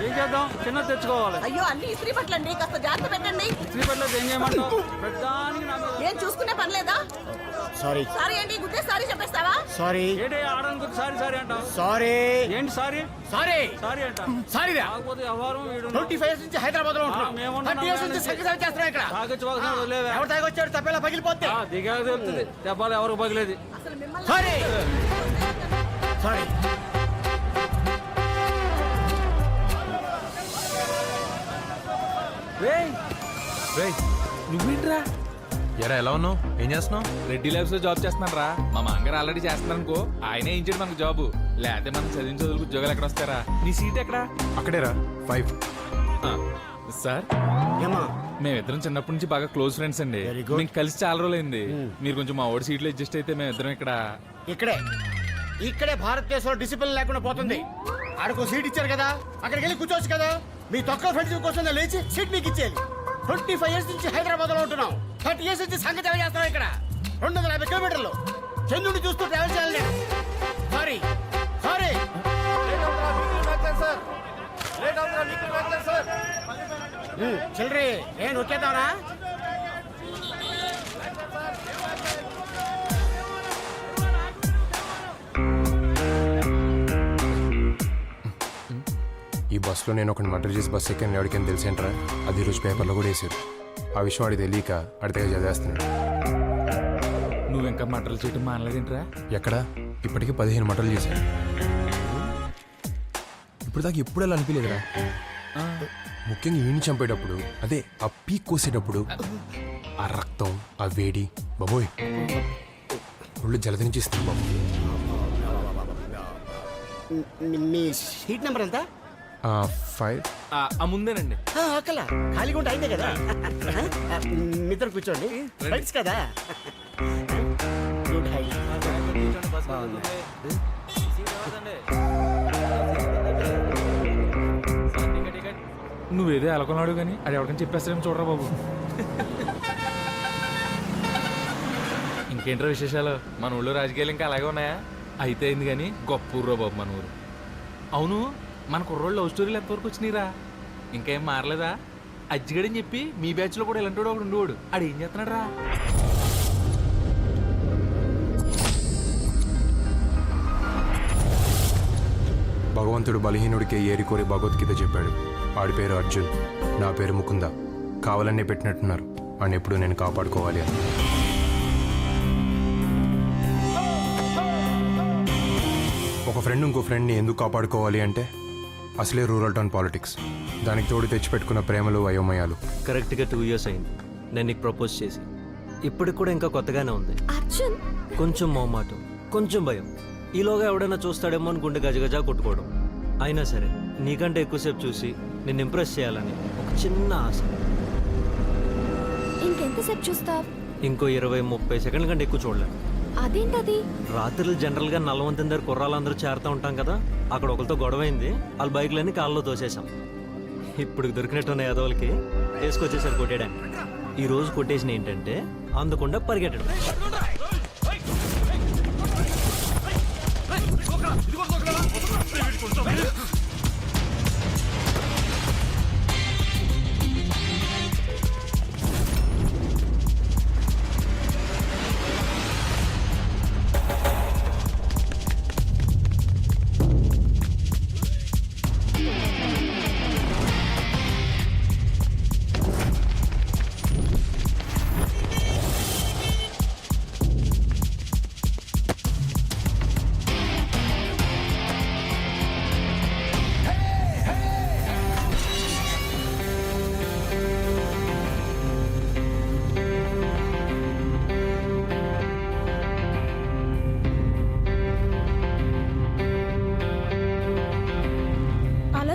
ఏం చేద్దాం? చిన్న తెచ్చుకోవాలి. అయ్యో అన్ని ఇస్త్రీ పట్లండి, కాస్త జాగ్రత్త పెట్టండి. ఇస్త్రీ పట్ల ఏం చేయమంటావు? పెద్దానికి నా మీద ఏం చూసుకునే పనిలేదా? సారీ సారీ ఏంటి, గుద్దే సారీ చెప్పేస్తావా? సారీ ఏంటి ఆడడానికి సారీ సారీ అంటావు? సారీ ఏంటి సారీ సారీ సారీ అంట? సారీ కాకపోతే వ్యవహారం వీడు 25 years నుంచి హైదరాబాద్ లో ఉంటున్నాం. మేమున్నాం 30 years నుంచి సంగీతం చేస్తున్నాం ఇక్కడ. తాగొచ్చుకోవాల్సిన వదిలేవే. ఎవరు తాగొచ్చాడు తప్పేలా పగిలిపోతే దిగాక తెలుస్తుంది దెబ్బలు ఎవరికి పగిలేది. అసలు మిమ్మల్ని సారీ సారీ నువ్వేంట్రా? ఎరా ఎలా ఉన్నావు? ఏం చేస్తున్నావు? రెడ్డి ల్యాబ్స్ లో జాబ్ చేస్తున్నాను రా. మా మాంగారు ఆల్రెడీ చేస్తున్నారు అనుకో, ఆయనే ఇచ్చాడు మనకు జాబు. లేకపోతే మనం చదివిన చదువులకు ఉద్యోగాలు ఎక్కడ వస్తారా? నీ సీట్ ఎక్కడా? అక్కడేరా 5. సార్ ఏమా మేమిద్దరం చిన్నప్పటి నుంచి బాగా క్లోజ్ ఫ్రెండ్స్ అండి. Very good. మీకు కలిసి చాలా రోజులైంది. మీరు కొంచెం మా ఓడి సీట్లో అడ్జస్ట్ అయితే మేమిద్దరం ఇక్కడ. ఇక్కడే భారతదేశంలో డిసిప్లిన్ లేకుండా పోతుంది. ఆడకు సీట్ ఇచ్చారు కదా, అక్కడికి వెళ్ళి కూర్చోవచ్చు కదా. మీ తొక్క ఫ్రెండ్స్ కోసం లేచి సీట్ మీకు ఇచ్చేది. 25 years నుంచి హైదరాబాద్ లో ఉంటున్నాం. 30 years నుంచి సంగతి చేస్తున్నాం ఇక్కడ. 250 kilometers చంద్రుడిని చూస్తూ ట్రావెల్ చేయాలి. సారీ సారీ చిల్లరి ఏం నొక్కేద్దామనా? ఈ బస్సులో నేను ఒకటి మర్డర్ చేసి బస్సు ఎక్కాను. ఎవరికైనా తెలిసేంట్రా? అది ఈరోజు పేపర్లో కూడా వేసారు. ఆ విషయం వాడికి తెలియక అడితే చదివేస్తున్నాడు. నువ్వు ఇంకా మటర్లు చేయటం మానలేదేంట్రా? ఎక్కడ? ఇప్పటికీ 15 మర్డర్లు చేశాను. ఇప్పుడు దాకా ఎప్పుడు అలా అనిపించలేదురా. ముఖ్యంగా ఈయన్ని చంపేటప్పుడు, అదే ఆ పీక్ కోసేటప్పుడు ఆ రక్తం, ఆ వేడి, బాబోయ్ ఒళ్ళు జలదరించేస్తుంది బాబు. మీ సీట్ నెంబర్ ఎంత? 5. ఆ ముందేనండి. అక్కల ఖాళీగా ఉంటే అయితే కదా. మిత్రులు కూర్చోండి, ఫ్రెండ్స్ కదా. Good high. నువ్వేదో ఎలకొన్నాడు కానీ అది ఎవరికైనా చెప్పేస్తారేమో చూడరా బాబు. ఇంకేంట్రా విశేషాలు? మన ఊళ్ళో రాజకీయాలు ఇంకా అలాగే ఉన్నాయా? అయితే అయింది కానీ గొప్ప ఊర్రో బాబు మన ఊరు. అవును, మన కుర్రోళ్ళు లవ్ స్టోరీలు ఎంతవరకు వచ్చినాయిరా? ఇంకేం మారలేదా? అజ్జిగడని చెప్పి మీ బ్యాచ్లో కూడా ఇలాంటి వాడు ఒకడు ఉండేవాడు. ఆడు ఏం చేస్తున్నాడు రా? భగవంతుడు బలహీనుడికే ఏరి కోరి భగవద్గీత చెప్పాడు. వాడి పేరు అర్జున్, నా పేరు ముకుంద. కావాలనే పెట్టినట్టున్నారు. వాడిని ఎప్పుడు నేను కాపాడుకోవాలి అని. ఒక ఫ్రెండ్ ఇంకో ఫ్రెండ్ని ఎందుకు కాపాడుకోవాలి అంటే అసలే రూరల్ టౌన్ పాలిటిక్స్. దానికి తోడు తెచ్చిపెట్టుకున్న ప్రేమలు, అయోమయాలు. కరెక్ట్గా 2 years అయింది నేను నీకు ప్రపోజ్ చేసి. ఇప్పటికి కూడా ఇంకా కొత్తగానే ఉంది. అర్జున్ కొంచెం మొహమాటం, కొంచెం భయం. ఈలోగా ఎవడైనా చూస్తాడేమో అని గుండె గజగజా కొట్టుకోవడం. అయినా సరే నీకంటే ఎక్కువసేపు చూసి నిన్ను ఇంప్రెస్ చేయాలని ఒక చిన్న ఆశ. ఇంకెంతసేపు చూస్తావు? ఇంకో 20-30 సెకండ్ల కంటే ఎక్కువ చూడలేను. అదేంటది? రాత్రులు జనరల్గా నల్లవంతం దగ్గర కుర్రాళ్ళందరూ చేరుతూ ఉంటాం కదా. అక్కడ ఒకరితో గొడవైంది. వాళ్ళ బైక్లన్నీ కాళ్ళలో తోసేసాం. ఇప్పుడు దొరికినట్టున్న యాదవులకి వేసుకొచ్చేసారు కొట్టేయడానికి. ఈ రోజు కొట్టేసిన ఏంటంటే అందకుండా పరిగెట్టడం.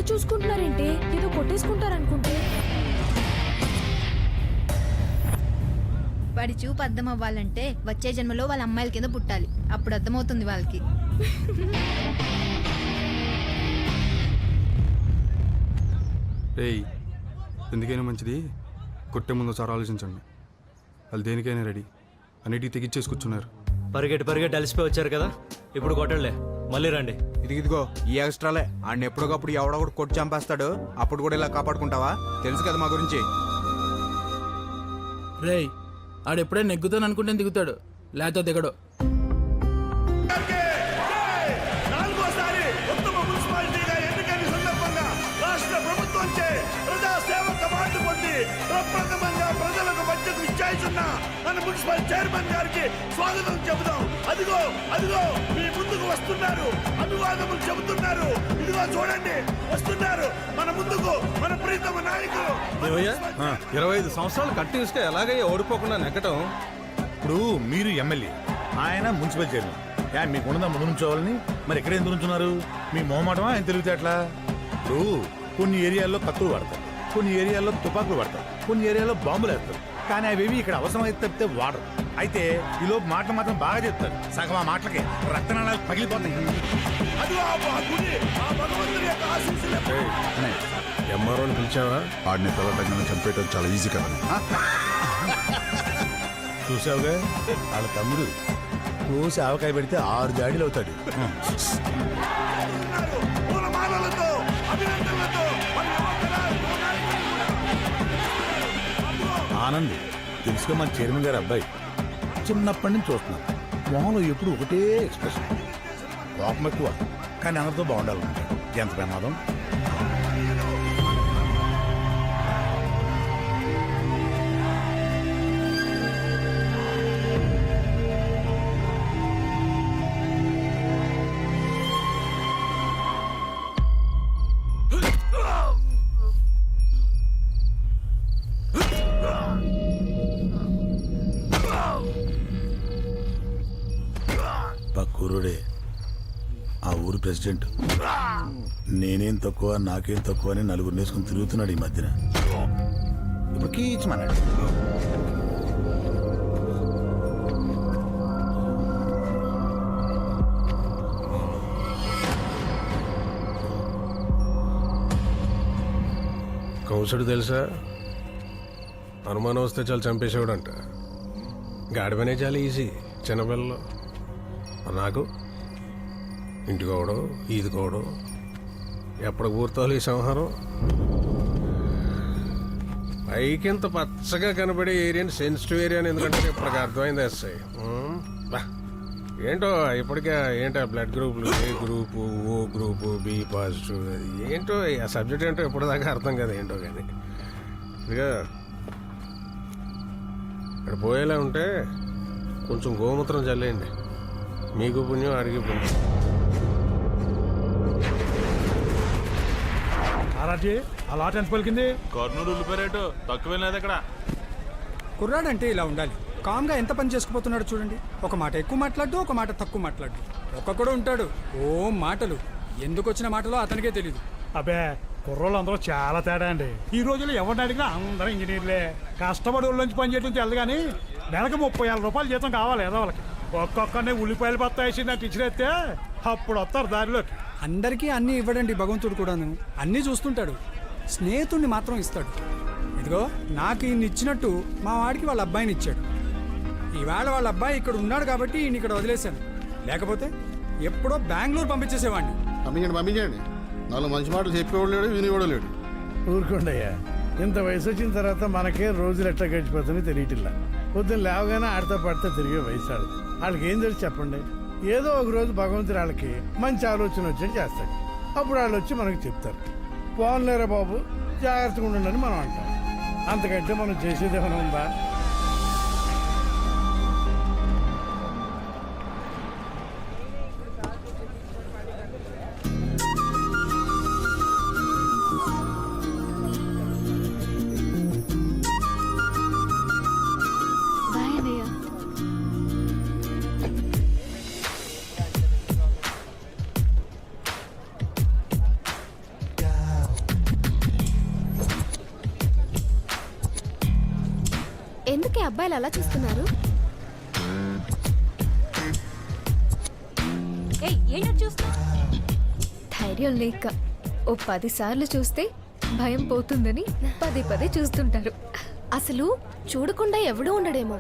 చూసుకుంటున్నారేంటి? ఏదో కొట్టేసుకుంటారనుకుంటే. వాడి చూపు అర్థం అవ్వాలంటే వచ్చే జన్మలో వాళ్ళ అమ్మాయిల కింద పుట్టాలి. అప్పుడు అర్థమవుతుంది వాళ్ళకి. ఏయ్, ఎందుకైనా మంచిది కొట్టే ముందు ఒకసారి ఆలోచించండి. వాళ్ళు దేనికైనా రెడీ. అన్నిటికీ తెగిచ్చేసి కూర్చున్నారు. పరిగెట్టి పరిగెట్టి అలసిపోయి వచ్చారు కదా, ఇప్పుడు కొట్టలే. మళ్ళీ రండి. ఇదిగో ఈ ఎక్స్ట్రాలే ఆడిని ఎప్పటికప్పుడు ఎవడొకడు కొట్టి చంపేస్తాడు, అప్పుడు కూడా ఇలా కాపాడుకుంటావా? తెలుసు కదా మా గురించి. రేయ్ ఆడెప్పుడే నెగ్గుతాను అనుకుంటే దిగుతాడు, లేకపోతే దిగడు. నాలుగోసారి ఉత్తమ మున్సిపాలిటీగా ఎన్నికైన సందర్భంగా రాష్ట్ర ప్రభుత్వంచే ప్రజాసేవక అవార్డు పొంది ప్రప్రథమంగా ప్రజలకు మధ్యకు ఇచ్చాయిస్తున్న మన మున్సిపల్ చైర్మన్ గారికి స్వాగతం చెబుదాం. అదిగో అదిగో మీ ముందుకు వస్తున్నారు, అభివాదములు చెబుతున్నారు. ఇదిగో చూడండి, వస్తున్నారు మన ముందుకు మన ప్రీతమ నాయకులు. 25 సంవత్సరాలు కంటిన్యూస్ గా ఎలాగయ్యా ఓడిపోకుండా నెగ్గటం? ఇప్పుడు మీరు ఎమ్మెల్యే, ఆయన మున్సిపల్ చైర్మన్. మీకు ఉన్నదా ముందు నుంచోవాలని? మరి ఎక్కడ ఎందుకు నుంచున్నారు? మీ మొహమాటమా ఆయన తెలివితేటలా? ఇప్పుడు కొన్ని ఏరియాల్లో కత్తులు వాడతారు, కొన్ని ఏరియాల్లో తుపాకులు వాడతారు, కొన్ని ఏరియాల్లో బాంబులు వేస్తారు. కానీ అవేవి ఇక్కడ అవసరమైతే తప్పితే వాడరు. అయితే ఈలోపు మాటలు మాత్రం బాగా చెప్తారు. సగం ఆ మాటలకి రక్తనాళాలు పగిలిపోతాయి. ఎంఆర్ఓని పిలిచావా? ఆడిని పిల్లటంగా చంపేయడం చాలా ఈజీ కదా. చూసావుగా వాళ్ళ తమ్ముడు కోసి ఆవకాయ పెడితే 6 జాడీలు అవుతాడు. ఆనంద్ తెలుసుగా మన చైర్మన్ గారి అబ్బాయి. చిన్నప్పటి నుంచి చూస్తున్నాను, మొహంలో ఎప్పుడు ఒకటే ఎక్స్ప్రెషన్. కోపం ఎక్కువ, కానీ అందరితో బాగుండాలన్నమాట. ఎంత ప్రమాదం. పక్కూరుడే ఆ ఊరు ప్రెసిడెంట్. నేనేం తక్కువ నాకేం తక్కువ అని నలుగురు నేసుకుని తిరుగుతున్నాడు ఈ మధ్యన. ఇప్పుడు కీచమన్నాడు. కౌసుడు తెలుసా? అనుమానం వస్తే చాలా చంపేసేవాడు అంట. గాడిపనే చాలా ఈజీ చిన్నపిల్లలు. నాకు ఇంటికోవడం ఈదుకోవడం ఎప్పటికి పూర్తవులు ఈ సంహారం. పైకింత పచ్చగా కనబడే ఏరియాని సెన్సిటివ్ ఏరియా అని ఎందుకంటే ఇప్పటికి అర్థమైంది ఎస్ఐ. ఏంటో ఇప్పటికే ఏంటో బ్లడ్ గ్రూపులు, A group, O group, B positive, ఏంటో ఆ సబ్జెక్ట్ ఏంటో ఇప్పటిదాకా అర్థం కదా ఏంటో. కానీ ఇక ఇక్కడ పోయేలా ఉంటే కొంచెం గోమూత్రం చల్లేయండి, మీకు పుణ్యం అడిగి పుణ్యం. ఆ లాట్ ఎంత పలికింది? కర్నూలు ఉల్లిపాయరేటు తక్కువ లేదు ఇక్కడ. కుర్రాడంటే ఇలా ఉండాలి. కామ్గా ఎంత పని చేసుకుపోతున్నాడు చూడండి. ఒక మాట ఎక్కువ మాట్లాడు, ఒక మాట తక్కువ మాట్లాడు. ఒక్కొక్కడు ఉంటాడు ఓ మాటలు. ఎందుకు వచ్చిన మాటలో అతనికే తెలీదు. అబ్బే కుర్రోళ్ళు అందరూ చాలా తేడా అండి. ఈ రోజుల్లో ఎవరిని అడిగినా అందరూ ఇంజనీర్లే. కష్టపడి ఊళ్ళోంచి పని చేయడం తెలు కానీ నెలకు 30,000 రూపాయలు జీతం కావాలి ఏదో వాళ్ళకి. ఒక్కొక్కరిని ఉల్లిపాయలు బత్తా వేసి నాకు ఇచ్చినట్టే అప్పుడు వస్తారు దారిలోకి. అందరికీ అన్నీ ఇవ్వడండి భగవంతుడు కూడాను. అన్నీ చూస్తుంటాడు, స్నేహితుడిని మాత్రం ఇస్తాడు. ఇదిగో నాకు ఈయన ఇచ్చినట్టు మా వాడికి వాళ్ళ అబ్బాయిని ఇచ్చాడు. ఈవేళ వాళ్ళ అబ్బాయి ఇక్కడ ఉన్నాడు కాబట్టి ఈయన ఇక్కడ వదిలేశాను. లేకపోతే ఎప్పుడో బెంగళూరు పంపించేసేవాడిని. పంపించండి. 4 మంచి మాటలు చెప్పేవాడు లేడు, వినేవాడు లేడు. ఊరుకోండయ్యా, ఇంత వయసు వచ్చిన తర్వాత మనకే రోజులు ఎట్లా గడిచిపోతుందో తెలియటిల్లా. పొద్దున్న లేవగానే ఆడతా పడితే తిరిగే వయసు ఆడదు. వాళ్ళకి ఏం తెలిసి చెప్పండి. ఏదో ఒక రోజు భగవంతుడు వాళ్ళకి మంచి ఆలోచన వచ్చేది చేస్తాడు. అప్పుడు వాళ్ళు వచ్చి మనకు చెప్తారు, పోన్లేరా బాబు జాగ్రత్తగా ఉండండి మనం అంటాం. అంతకంటే మనం చేసేది ఏమైనా ఉందా? ఎందుకే అబ్బాయిలు అలా చూస్తున్నారు? ధైర్యం లేక ఓ 10 సార్లు చూస్తే భయం పోతుందని పదే చూస్తుంటారు. అసలు చూడకుండా ఎవడూ ఉండడేమో.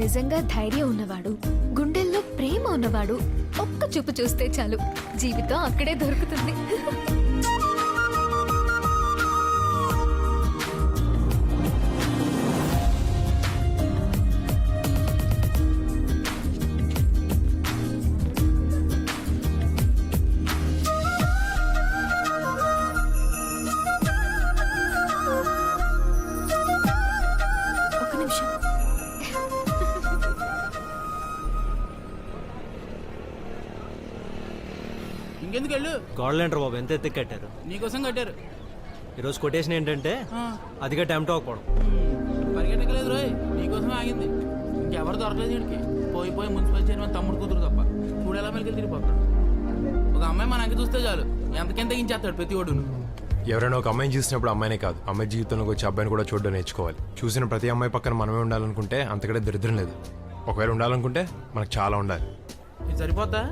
నిజంగా ధైర్యం ఉన్నవాడు, గుండెల్లో ప్రేమ ఉన్నవాడు ఒక్క చూపు చూస్తే చాలు, జీవితం అక్కడే దొరుకుతుంది. ఒక్క నిమిషం. ఇంకెందుకు వెళ్ళు, గోడలేంటారు బాబు, ఎంత ఎత్తుకు కట్టారు. నీకోసం కట్టారు. ఈరోజు కొటేషన్ ఏంటంటే అదిగా టైం అవ్వకూడదు. పరిగెట్టకలేదు రోయ్, నీకోసం ఆగింది. ఇంకెవరు దొరకలేదు వీడికి. పోయి మున్సిపల్ చైర్మన్ తమ్ముడు కూతురు తప్ప చూడేలా మెలికి తిరిగిపోతాడు. ఒక అమ్మాయి మన అంక చూస్తే చాలు, ఎంతకెంత తగ్గించేస్తాడు ప్రతి ఒడును. ఎవరైనా ఒక అమ్మాయిని చూసినప్పుడు అమ్మాయినే కాదు, అమ్మాయి జీవితంలోకి వచ్చే అబ్బాయిని కూడా చూడడం నేర్చుకోవాలి. చూసిన ప్రతి అమ్మాయి పక్కన మనమే ఉండాలనుకుంటే అంతకంటే దరిద్రం లేదు. ఒకవేళ ఉండాలనుకుంటే మనకు చాలా ఉండాలి. ఇది సరిపోద్దా?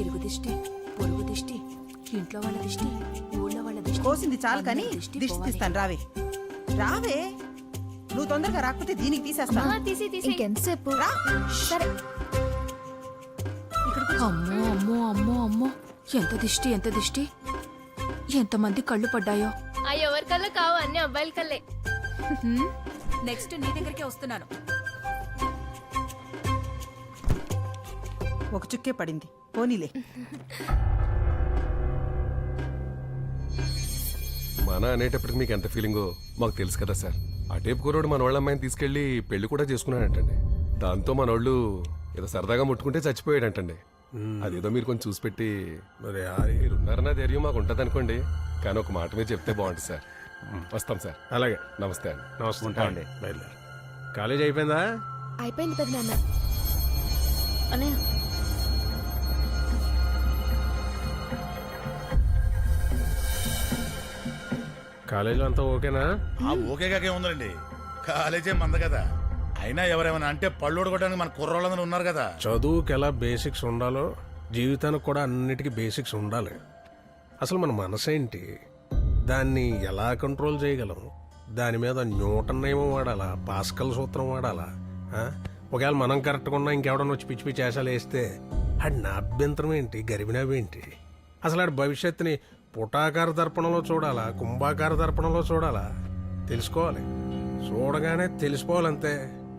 ఇరుగు దిష్టి, పొరుగు దిష్టి, ఇంట్లో వాళ్ళ దిష్టి, ఊళ్ళో వాళ్ళ దిష్టి. కోసింది చాలు కానీ అందరి దిష్టి పోవాలి. తీస్తాను. రావే రావే, నువ్వు తొందరగా రాకపోతే దీనికి తీసేస్తాను. ఇంకెంతసేపు? రా. సరే. అమ్మో అమ్మో అమ్మో అమ్మో, ఎంత దిష్టి ఎంత దిష్టి, ఎంతమంది కళ్ళు పడ్డాయో. ఎవరి కళ్ళ కావు, అన్ని అబ్బాయిల కళ్ళే. నెక్స్ట్ నీ దగ్గరికే వస్తున్నాను. ఒక చుక్కే పడింది, పోనీలే. మన అనేటప్పటికి మీకు ఎంత ఫీలింగో మాకు తెలుసు కదా సార్. ఆ టేపు కుర్రోడు మన వాళ్ళ అమ్మాయిని తీసుకెళ్లి పెళ్లి కూడా చేసుకున్నాడంటండి. దాంతో మన వాళ్ళు ఏదో సరదాగా ముట్టుకుంటే చచ్చిపోయాడంటండి. అదేదో మీరు కొంచెం చూసి పెట్టి మరి మీరు ఉన్నారన్న ధైర్యం మాకు ఉంటుంది అనుకోండి, కానీ ఒక మాట మీద చెప్తే బాగుంటుంది సార్. వస్తాం సార్. అలాగే, నమస్తే అండి. నమస్తే అండి. బయలుదేరు. కాలేజ్ అయిపోయిందా? అయిపోయింది పెద్ద నాన్న. అన్నయ్య, కాలేజీలో అంతా ఓకేనా? ఓకేగా ఉందండి, కాలేజే మంద కదా. అయినా ఎవరేమైనా అంటే పళ్ళు కొట్టడానికి మన కుర్రోళ్ళందరూ ఉన్నారు కదా. చదువుకి ఎలా బేసిక్స్ ఉండాలో జీవితానికి కూడా అన్నిటికీ బేసిక్స్ ఉండాలి. అసలు మన మనసు ఏంటి, దాన్ని ఎలా కంట్రోల్ చేయగలం, దాని మీద న్యూటన్ నియమం వాడాలా, పాస్కల్ సూత్రం వాడాలా? ఒకవేళ మనం కరెక్ట్గా ఉన్నా ఇంకెవడన్నా వచ్చి పిచ్చి పిచ్చి వేషాలు వేస్తే ఆడి నా అభ్యంతరం ఏంటి, గరిబినవేంటి? అసలు ఆడి భవిష్యత్తుని పుటాకార దర్పణంలో చూడాలా, కుంభాకార దర్పణంలో చూడాలా? తెలుసుకోవాలి. చూడగానే తెలిసిపోవాలంతే,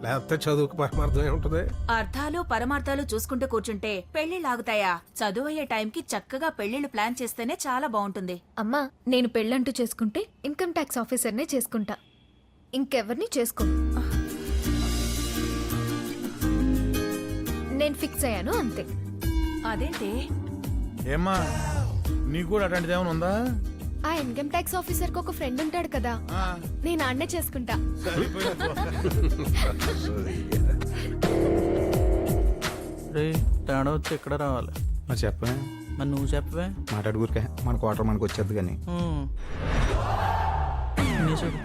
లేకపోతే చదువుకు పరమార్థం ఏముంటుంది? అర్థాలు పరమార్థాలు చూసుకుంటూ కూర్చుంటే పెళ్లిళ్ళు ఆగుతాయా? చదువు అయ్యే టైంకి చక్కగా పెళ్లిళ్ళు ప్లాన్ చేస్తేనే చాలా బాగుంటుంది. అమ్మా, నేను పెళ్ళంటూ చేసుకుంటే ఇన్కమ్ ట్యాక్స్ ఆఫీసర్నే చేసుకుంటా, ఇంకెవరిని చేసుకోను. నేను ఫిక్స్ అయ్యాను అంతే. అదేంటి? ఏమ్మా, నీకు కూడా అట్లాంటిది ఏమైనా ఉందా? ఆ ఇన్కమ్ ట్యాక్స్ ఆఫీసర్ కి ఒక ఫ్రెండ్ ఉంటాడు కదా, నేను ఆడనే చేసుకుంటా. తేడా వచ్చి ఎక్కడ రావాలి? మరి చెప్పే, మరి నువ్వు చెప్పవే. మాట్లాడుకురికే మన క్వార్టర్ మనకు వచ్చేది కానీ. చూడు